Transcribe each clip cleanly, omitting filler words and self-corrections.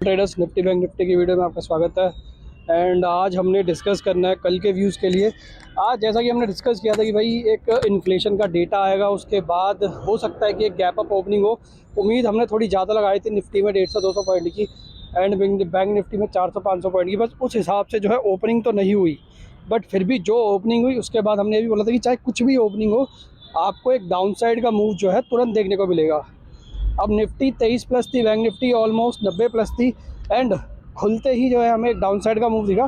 Traders Nifty bank Nifty की video में आपका स्वागत है। एंड आज हमने डिस्कस करना है कल के व्यूज़ के लिए। आज जैसा कि हमने डिस्कस किया था कि भाई एक इन्फ्लेशन का डेटा आएगा, उसके बाद हो सकता है कि एक गैप अप ओपनिंग हो। उम्मीद हमने थोड़ी ज़्यादा लगाई थी निफ्टी में 150-200 पॉइंट की एंड बैंक निफ्टी में 400-500 पॉइंट की। बस उस हिसाब से जो है ओपनिंग तो नहीं हुई, बट फिर भी जो ओपनिंग हुई उसके बाद हमने ये भी बोला था कि चाहे कुछ भी ओपनिंग हो, आपको एक डाउन साइड का मूव जो है तुरंत देखने को मिलेगा। अब निफ्टी 23 प्लस थी, बैंक निफ्टी ऑलमोस्ट 90 प्लस थी एंड खुलते ही जो है हमें एक डाउन साइड का मूव दिखा।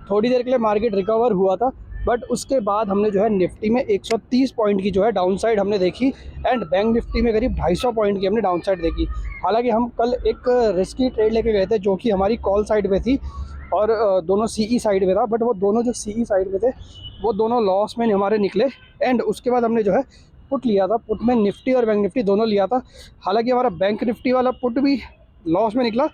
थोड़ी देर के लिए मार्केट रिकवर हुआ था, बट उसके बाद हमने जो है निफ्टी में 130 पॉइंट की जो है डाउन साइड हमने देखी एंड बैंक निफ्टी में करीब 250 पॉइंट की हमने डाउन साइड देखी। हालांकि हम कल एक रिस्की ट्रेड लेके गए थे जो कि हमारी कॉल साइड पे थी और दोनों सीई साइड पे था, बट वो दोनों जो सीई साइड पे थे वो दोनों लॉस में हमारे निकले एंड उसके बाद हमने जो है पुट लिया था। पुट में निफ्टी और बैंक निफ्टी दोनों लिया था। हालांकि हमारा बैंक निफ्टी वाला पुट भी लॉस में निकला,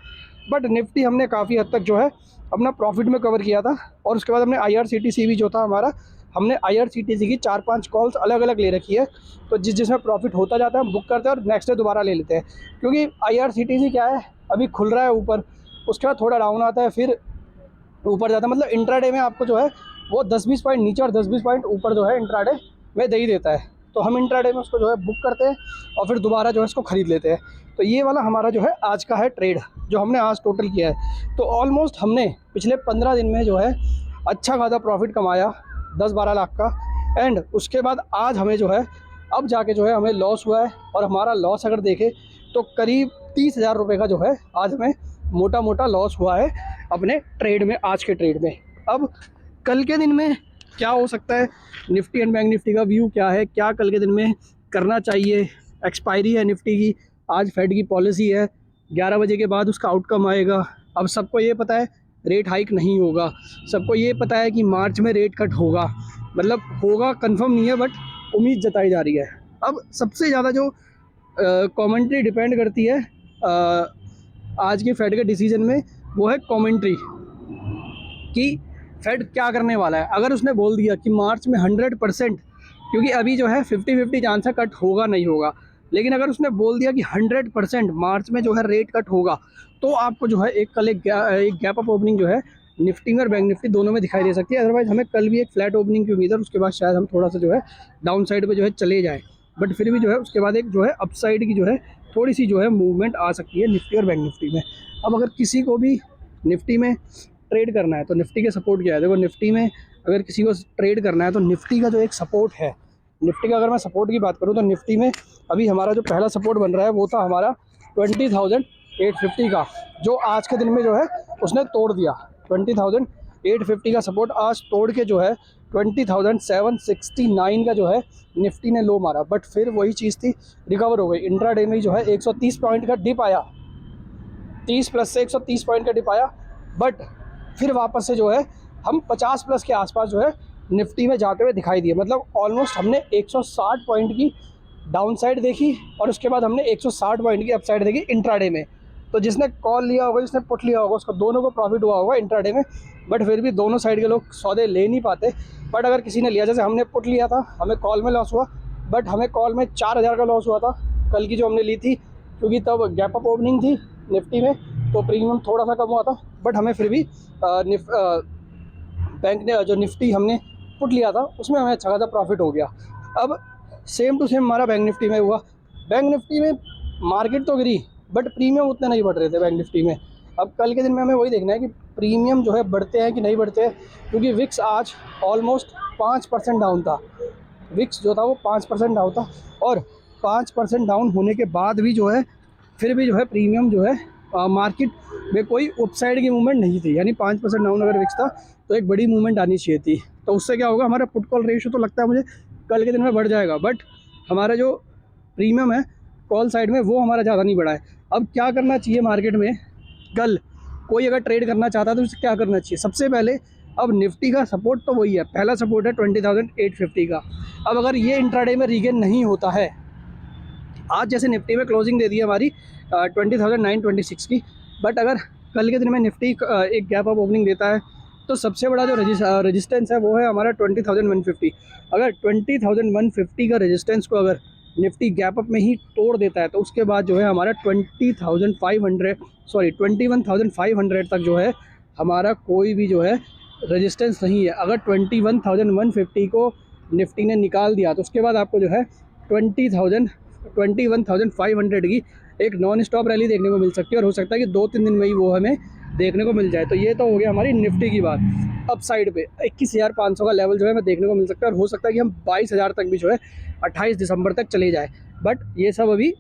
बट निफ्टी हमने काफ़ी हद तक जो है अपना प्रॉफिट में कवर किया था। और उसके बाद हमने IRCTC भी जो था हमारा, हमने IRCTC की 4-5 कॉल्स अलग अलग ले रखी है। तो जिसमें प्रॉफिट होता जाता है हम बुक करते हैं और नेक्स्ट डे दोबारा ले लेते हैं, क्योंकि IRCTC क्या है, अभी खुल रहा है ऊपर, उसके बाद थोड़ा डाउन आता है, फिर ऊपर जाता है। मतलब इंट्राडे में आपको जो है वो 10-20 पॉइंट नीचे और 10-20 पॉइंट ऊपर जो है इंट्राडे में दे ही देता है। तो हम इंट्राडे में उसको जो है बुक करते हैं और फिर दोबारा जो है इसको ख़रीद लेते हैं। तो ये वाला हमारा जो है आज का है ट्रेड जो हमने आज टोटल किया है। तो ऑलमोस्ट हमने पिछले 15 दिन में जो है अच्छा खासा प्रॉफिट कमाया 10-12 लाख का। एंड उसके बाद आज हमें जो है अब जाके जो है हमें लॉस हुआ है, और हमारा लॉस अगर देखें तो करीब 30,000 रुपये का जो है आज हमें मोटा मोटा लॉस हुआ है अपने ट्रेड में, आज के ट्रेड में। अब कल के दिन में क्या हो सकता है, निफ्टी एंड बैंक निफ्टी का व्यू क्या है, क्या कल के दिन में करना चाहिए। एक्सपायरी है निफ्टी की, आज फेड की पॉलिसी है, 11 बजे के बाद उसका आउटकम आएगा। अब सबको ये पता है रेट हाइक नहीं होगा, सबको ये पता है कि मार्च में रेट कट होगा, मतलब होगा कंफर्म नहीं है बट उम्मीद जताई जा रही है। अब सबसे ज़्यादा जो कमेंट्री डिपेंड करती है आज के फेड के डिसीजन में, वो है कमेंट्री कि फेड क्या करने वाला है। अगर उसने बोल दिया कि मार्च में 100%, क्योंकि अभी जो है 50-50 चांस है कट होगा नहीं होगा, लेकिन अगर उसने बोल दिया कि 100% मार्च में जो है रेट कट होगा, तो आपको जो है एक कल एक गैप अप ओपनिंग जो है निफ्टी में और बैंक निफ्टी दोनों में दिखाई दे सकती है। अदरवाइज़ हमें कल भी एक फ्लैट ओपनिंग की उम्मीद है, उसके बाद शायद हम थोड़ा सा जो है डाउन साइड पर जो है चले जाएँ, बट फिर भी जो है उसके बाद एक जो है अपसाइड की जो है थोड़ी सी जो है मूवमेंट आ सकती है निफ्टी और बैंक निफ्टी में। अब अगर किसी को भी निफ्टी में ट्रेड करना है तो निफ्टी के सपोर्ट क्या है, देखो निफ्टी में अगर किसी को ट्रेड करना है तो निफ्टी का जो एक सपोर्ट है, निफ्टी का अगर मैं सपोर्ट की बात करूं तो निफ्टी में अभी हमारा जो पहला सपोर्ट बन रहा है वो था हमारा 20,850 का, जो आज के दिन में जो है उसने तोड़ दिया। 20,850 का सपोर्ट आज तोड़ के जो है 20,769 का जो है निफ्टी ने लो मारा, बट फिर वही चीज़ थी, रिकवर हो गई। इंट्राडे में जो है 130 पॉइंट का डिप आया, 30 प्लस से 130 पॉइंट का डिप आया, बट फिर वापस से जो है हम 50 प्लस के आसपास जो है निफ्टी में जाते हुए दिखाई दिए। मतलब ऑलमोस्ट हमने 160 पॉइंट की डाउन साइड देखी और उसके बाद हमने 160 पॉइंट की अपसाइड देखी इंट्राडे में। तो जिसने कॉल लिया होगा, जिसने पुट लिया होगा, उसको दोनों को प्रॉफिट हुआ होगा इंट्राडे में, बट फिर भी दोनों साइड के लोग सौदे ले नहीं पाते। बट अगर किसी ने लिया, जैसे हमने पुट लिया था, हमें कॉल में लॉस हुआ, बट हमें कॉल में 4,000 का लॉस हुआ था कल की जो हमने ली थी, क्योंकि तब गैप अप ओपनिंग थी निफ्टी में तो प्रीमियम थोड़ा सा कम हुआ था, बट हमें फिर भी बैंक ने जो निफ्टी हमने पुट लिया था उसमें हमें अच्छा खासा प्रॉफिट हो गया। अब सेम टू सेम हमारा बैंक निफ्टी में हुआ। बैंक निफ्टी में मार्केट तो गिरी, बट प्रीमियम उतने नहीं बढ़ रहे थे बैंक निफ्टी में। अब कल के दिन में हमें वही देखना है कि प्रीमियम जो है बढ़ते हैं कि नहीं बढ़ते हैं, क्योंकि विक्स आज ऑलमोस्ट 5% डाउन था। विक्स जो था वो 5% डाउन था, और 5% डाउन होने के बाद भी जो है फिर भी जो है प्रीमियम जो है मार्केट में कोई अपसाइड की मूवमेंट नहीं थी। यानी 5% डाउन अगर विक्स था तो एक बड़ी मूवमेंट आनी चाहिए थी। तो उससे क्या होगा, हमारा पुट कॉल रेशियो तो लगता है मुझे कल के दिन में बढ़ जाएगा, बट हमारा जो प्रीमियम है कॉल साइड में वो हमारा ज़्यादा नहीं बढ़ा है। अब क्या करना चाहिए मार्केट में, कल कोई अगर ट्रेड करना चाहता है तो उसे क्या करना चाहिए। सबसे पहले अब निफ्टी का सपोर्ट तो वही है, पहला सपोर्ट है 20,850 का। अब अगर ये इंट्राडे में रीगेन नहीं होता है, आज जैसे निफ्टी में क्लोजिंग दे दी है हमारी 20,926 की, बट अगर कल के दिन में निफ्टी एक गैप अप ओपनिंग देता है तो सबसे बड़ा जो रेजिस्टेंस है वो है हमारा 20,150। अगर 20,150 का रेजिस्टेंस को अगर निफ्टी गैप अप में ही तोड़ देता है तो उसके बाद जो है हमारा 21,500 तक जो है हमारा कोई भी जो है रेजिस्टेंस नहीं है। अगर 21,150 को निफ्टी ने निकाल दिया तो उसके बाद आपको जो है 21,500 की एक नॉन स्टॉप रैली देखने को मिल सकती है और हो सकता है कि 2-3 दिन में ही वो हमें देखने को मिल जाए। तो ये तो हो गया हमारी निफ्टी की बात। अप साइड पे 21,500 का लेवल जो है हमें देखने को मिल सकता है और हो सकता है कि हम 22,000 तक भी जो है 28 दिसंबर तक चले जाए। बट ये सब अभी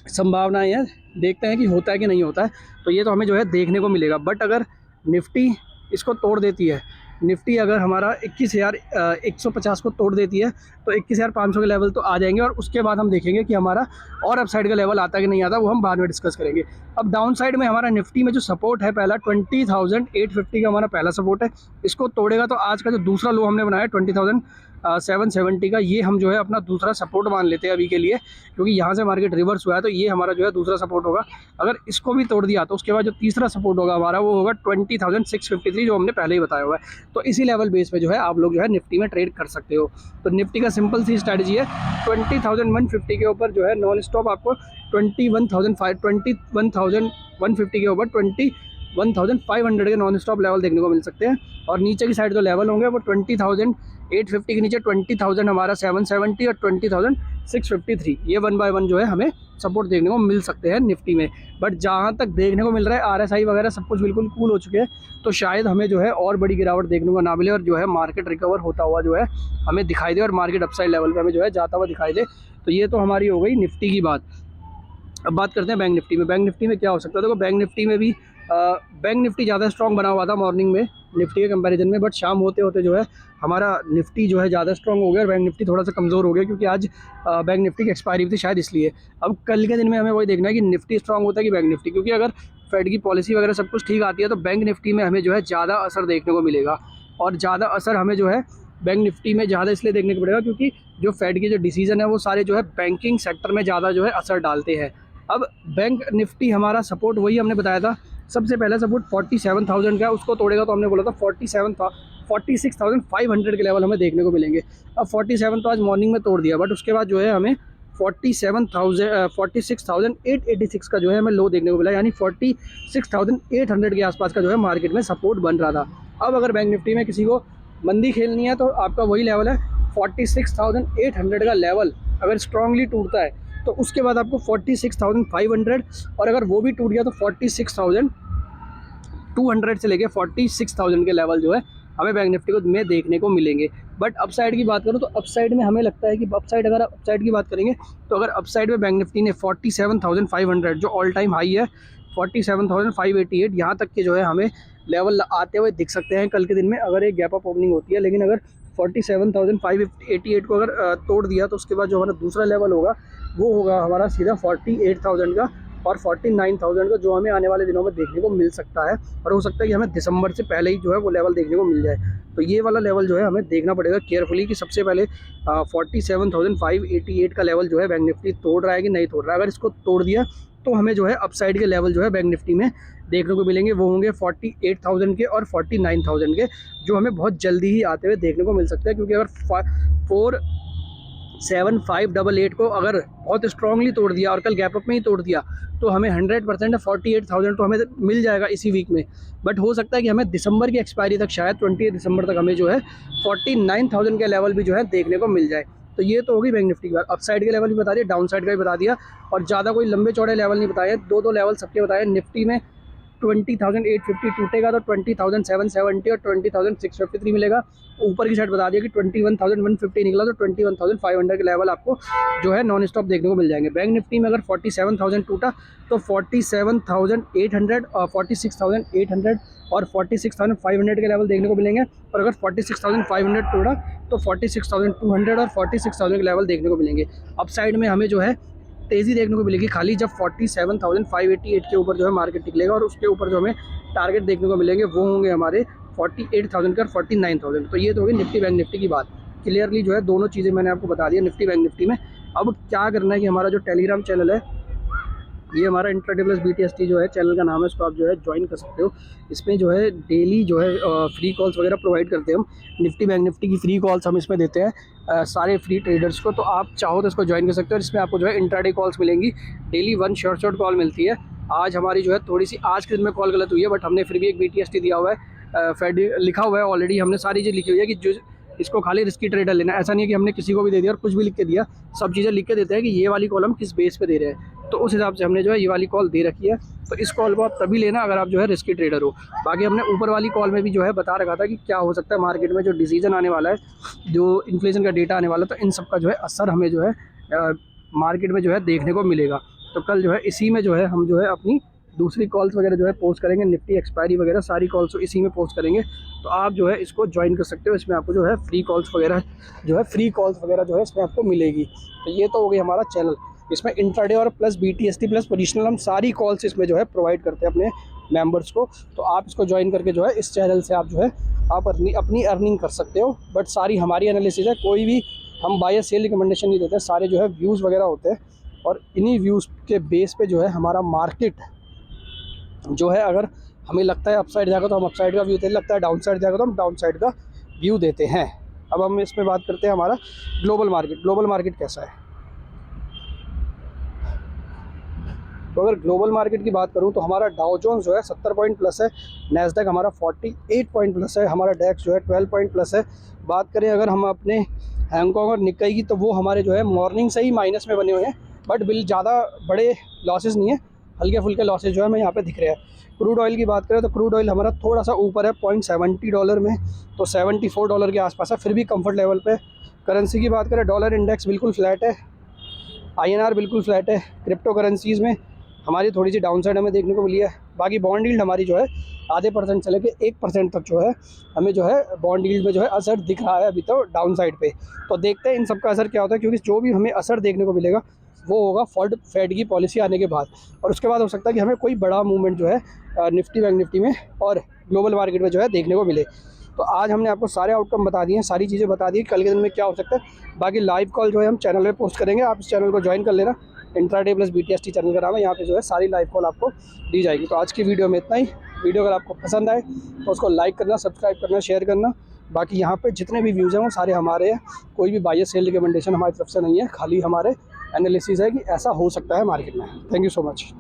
संभावनाएं हैं, देखते हैं कि होता है कि नहीं होता है। तो ये तो हमें जो है देखने को मिलेगा। बट अगर निफ्टी इसको तोड़ देती है, निफ्टी अगर हमारा 21,150 को तोड़ देती है तो 21,500 के लेवल तो आ जाएंगे और उसके बाद हम देखेंगे कि हमारा और अप साइड का लेवल आता है कि नहीं आता, वो हम बाद में डिस्कस करेंगे। अब डाउन साइड में हमारा निफ्टी में जो सपोर्ट है पहला 20,850 का हमारा पहला सपोर्ट है। इसको तोड़ेगा तो आज का जो दूसरा लो हमने बनाया 20,770 का, ये हम जो है अपना दूसरा सपोर्ट मान लेते हैं अभी के लिए, क्योंकि यहाँ से मार्केट रिवर्स हुआ है तो ये हमारा जो है दूसरा सपोर्ट होगा। अगर इसको भी तोड़ दिया तो उसके बाद जो तीसरा सपोर्ट होगा हमारा वो होगा 20,653 जो हमने पहले ही बताया हुआ है। तो इसी लेवल बेस पे जो है आप लोग जो है निफ्टी में ट्रेड कर सकते हो। तो निफ्टी का सिंपल सी स्ट्रैटेजी है, 20,150 के ऊपर जो है नॉन स्टॉप आपको 21,150 के ऊपर 21,500 के नॉन स्टॉप लेवल देखने को मिल सकते हैं और नीचे की साइड जो लेवल होंगे वो 20,850 के नीचे 20,000 हमारा 770 और 20,653, ये 1 बाय 1 जो है हमें सपोर्ट देखने को मिल सकते हैं निफ्टी में। बट जहाँ तक देखने को मिल रहा है RSI वगैरह सब कुछ बिल्कुल कूल हो चुके हैं, तो शायद हमें जो है और बड़ी गिरावट देखने को ना मिले और जो है मार्केट रिकवर होता हुआ जो है हमें दिखाई दे और मार्केट अपसाइड लेवल पर हमें जो है जाता हुआ दिखाई दे। तो ये तो हमारी हो गई निफ्टी की बात। अब बात करते हैं बैंक निफ्टी में। बैंक निफ्टी में क्या हो सकता है? देखो बैंक निफ्टी में भी बैंक निफ्टी ज़्यादा स्ट्रॉन्ग बना हुआ था मॉर्निंग में निफ्टी के कंपैरिजन में, बट शाम होते होते जो है हमारा निफ्टी जो है ज़्यादा स्ट्रॉन्ग हो गया और बैंक निफ्टी थोड़ा सा कमज़ोर हो गया, क्योंकि आज बैंक निफ्टी की एक्सपायरी थी शायद इसलिए। अब कल के दिन में हमें वही देखना है कि निफ्टी स्ट्रॉन्ग होता है कि बैंक निफ्टी, क्योंकि अगर फेड की पॉलिसी वगैरह सब कुछ ठीक आती है तो बैंक निफ्टी में हमें जो है ज़्यादा असर देखने को मिलेगा। और ज़्यादा असर हमें जो है बैंक निफ्टी में ज़्यादा इसलिए देखने को पड़ेगा क्योंकि जो फेड के जो डिसीजन है वो सारे जो है बैंकिंग सेक्टर में ज़्यादा जो है असर डालते हैं। अब बैंक निफ्टी हमारा सपोर्ट वही हमने बताया था, सबसे पहला सपोर्ट 47,000 का, उसको तोड़ेगा तो हमने बोला था 46,500 के लेवल हमें देखने को मिलेंगे। अब 47 तो आज मॉर्निंग में तोड़ दिया, बट उसके बाद जो है हमें 46,886 का जो है हमें लो देखने को मिला, यानी 46,800 के आसपास का जो है मार्केट में सपोर्ट बन रहा था। अब अगर बैंक निफ्टी में किसी को मंदी खेलनी है तो आपका वही लेवल है 46,800 का लेवल अगर स्ट्रांगली टूटता है तो उसके बाद आपको 46,500, और अगर वो भी टूट गया तो 46,200 से लेके 46,000 के लेवल जो है हमें बैंक निफ्टी को में देखने को मिलेंगे। बट अपसाइड की बात करूँ तो अपसाइड में हमें लगता है कि अपसाइड, अगर अपसाइड की बात करेंगे तो अगर अपसाइड में बैंक निफ्टी ने 47,500 जो ऑल टाइम हाई है 47,588 यहाँ तक के जो है हमें लेवल आते हुए दिख सकते हैं कल के दिन में, अगर एक गैप अप ओपनिंग होती है। लेकिन अगर 47,588 को अगर तोड़ दिया तो उसके बाद जो हमारा दूसरा लेवल होगा वो होगा हमारा सीधा 48,000 का और 49,000 का, जो हमें आने वाले दिनों में देखने को मिल सकता है। और हो सकता है कि हमें दिसंबर से पहले ही जो है वो लेवल देखने को मिल जाए। तो ये वाला लेवल जो है हमें देखना पड़ेगा केयरफुली कि सबसे पहले 47,588 का लेवल जो है बैंक निफ्टी तोड़ रहा है कि नहीं तोड़ रहा है। अगर इसको तोड़ दिया तो हमें जो है अपसाइड के लेवल जो है बैंक निफ्टी में देखने को मिलेंगे, वो होंगे 48,000 के और 49,000 के, जो हमें बहुत जल्दी ही आते हुए देखने को मिल सकते हैं। क्योंकि अगर 47,588 को अगर बहुत स्ट्रांगली तोड़ दिया और कल गैप अप में ही तोड़ दिया तो हमें 100% 48,000 तो हमें मिल जाएगा इसी वीक में। बट हो सकता है कि हमें दिसंबर की एक्सपायरी तक, शायद 20 दिसंबर तक हमें जो है 49,000 के लेवल भी जो है देखने को मिल जाए। तो ये तो होगी बैंक निफ्टी की बात। अपसाइड के लेवल भी बता दिया, डाउन साइड का भी बता दिया, और ज़्यादा कोई लंबे चौड़े लेवल नहीं बताए, दो लेवल सबके बताए। निफ्टी में 20,850 टूटेगा तो 20,770 और 20,653 मिलेगा। ऊपर की साइड बता दिया कि 21,150 निकला तो 21,500 के लेवल आपको जो है नॉन स्टॉप देखने को मिल जाएंगे। बैंक निफ्टी में अगर 47,000 टूटा तो 47,800 और 46,800 और 46,500 के लेवल देखने को मिलेंगे। और अगर 46,500 तोड़ा तो 46,200 और 46,000 के लेवल देखने को मिलेंगे। अप साइड में हमें जो है तेज़ी देखने को मिलेगी खाली जब 47,588 के ऊपर जो है मार्केट टिकलेगा, और उसके ऊपर जो हमें टारगेट देखने को मिलेंगे वो होंगे हमारे 48,000 का 49,000। तो ये तो होगी निफ्टी बैंक निफ्टी की बात। क्लियरली जो है दोनों चीज़ें मैंने आपको बता दिया निफ्टी बैंक निफ्टी में। अब क्या करना है कि हमारा जो टेलीग्राम चैनल है ये हमारा इंट्राडे प्लस BTST जो है चैनल का नाम है, इसको आप जो है ज्वाइन कर सकते हो। इसमें जो है डेली जो है फ्री कॉल्स वगैरह प्रोवाइड करते हैं हम। निफ्टी बैंक निफ्टी की फ्री कॉल्स हम इसमें देते हैं सारे फ्री ट्रेडर्स को। तो आप चाहो तो इसको ज्वाइन कर सकते हो। इसमें आपको जो है इंट्राडे कॉल्स मिलेंगी, डेली 1 शॉर्ट कॉल मिलती है। आज हमारी जो है थोड़ी सी आज के दिन में कॉल गलत हुई है, बट हमने फिर भी एक BTST दिया हुआ है, फेड लिखा हुआ है ऑलरेडी। हमने सारी चीज़ लिखी हुई है कि जो इसको खाली रिस्की ट्रेडर लेना है। ऐसा नहीं है कि हमने किसी को भी दे दिया और कुछ भी लिख के दिया, सब चीज़ें लिख के देते हैं कि ये वाली कॉल हम किस बेस पे दे रहे हैं। तो उस हिसाब से हमने जो है ये वाली कॉल दे रखी है। तो इस कॉल को आप तभी लेना अगर आप जो है रिस्की ट्रेडर हो। बाकी हमने ऊपर वाली कॉल में भी जो है बता रखा था कि क्या हो सकता है मार्केट में, जो डिसीजन आने वाला है, जो इन्फ्लेशन का डेटा आने वाला है, तो इन सब का जो है असर हमें जो है मार्केट में जो है देखने को मिलेगा। तो कल जो है इसी में जो है हम जो है अपनी दूसरी कॉल्स वगैरह जो है पोस्ट करेंगे, निफ्टी एक्सपायरी वगैरह सारी कॉल्स इसी में पोस्ट करेंगे। तो आप जो है इसको ज्वाइन कर सकते हो। इसमें आपको जो है फ्री कॉल्स वगैरह जो है इसमें आपको मिलेगी। तो ये तो हो गई हमारा चैनल। इसमें इंट्राडे और प्लस BTST प्लस पोजिशनल हम सारी कॉल्स इसमें जो है प्रोवाइड करते हैं अपने मेंबर्स को। तो आप इसको ज्वाइन करके जो है इस चैनल से आप जो है आप अपनी अर्निंग कर सकते हो। बट सारी हमारी एनालिसिस है, कोई भी हम बाय सेल रिकमेंडेशन नहीं देते। सारे जो है व्यूज़ वगैरह होते हैं और इन्हीं व्यूज़ के बेस पे जो है हमारा मार्केट जो है, अगर हमें लगता है अपसाइड जाएगा तो हम अपसाइड का व्यू देते हैं, लगता है डाउन साइड जाएगा तो हम डाउन साइड का व्यू देते हैं। अब हम इसमें बात करते हैं हमारा ग्लोबल मार्केट कैसा है। तो अगर ग्लोबल मार्केट की बात करूं तो हमारा डाउ जोन्स जो है 70 पॉइंट प्लस है, नैस्डैक हमारा 48 पॉइंट प्लस है, हमारा डेक्स जो है 12 पॉइंट प्लस है। बात करें अगर हम अपने हांगकॉन्ग और निक्काई की, तो वो हमारे जो है मॉर्निंग से ही माइनस में बने हुए हैं, बट बिल ज़्यादा बड़े लॉसेस नहीं है, हल्के फुल्के लॉसेस जो है हमें यहाँ पे दिख रहे हैं। क्रूड ऑयल की बात करें तो क्रूड ऑयल हमारा थोड़ा सा ऊपर है $0.70 में, तो $74 के आसपास है, फिर भी कंफर्ट लेवल पे। करेंसी की बात करें, डॉलर इंडेक्स बिल्कुल फ्लैट है, INR बिल्कुल फ्लैट है। क्रिप्टो करेंसीज़ में हमारी थोड़ी सी डाउन साइड हमें देखने को मिली है। बाकी बॉन्ड यील्ड हमारी जो है आधे % से लेके 1% तक जो है हमें जो है बॉन्ड यील्ड में जो है असर दिख रहा है अभी तो डाउन साइड पे। तो देखते हैं इन सब का असर क्या होता है, क्योंकि जो भी हमें असर देखने को मिलेगा वो होगा फेड की पॉलिसी आने के बाद, और उसके बाद हो सकता है कि हमें कोई बड़ा मूवमेंट जो है निफ्टी बैंक निफ्टी में और ग्लोबल मार्केट में जो है देखने को मिले। तो आज हमने आपको सारे आउटकम बता दिए हैं, सारी चीज़ें बता दी कल के दिन में क्या हो सकता है। बाकी लाइव कॉल जो है हम चैनल पे पोस्ट करेंगे, आप इस चैनल को ज्वाइन कर लेना। इंट्राडे प्लस BTST चैनल का नाम है, यहाँ पे जो है सारी लाइव कॉल आपको दी जाएगी। तो आज की वीडियो में इतना ही। वीडियो अगर आपको पसंद आए तो उसको लाइक करना, सब्सक्राइब करना, शेयर करना। बाकी यहाँ पे जितने भी व्यूज़ हैं वो सारे हमारे हैं, कोई भी बाय सेल रिकमेंडेशन हमारी तरफ से नहीं है, खाली हमारे एनालिसिस है कि ऐसा हो सकता है मार्केट में। Thank you so much.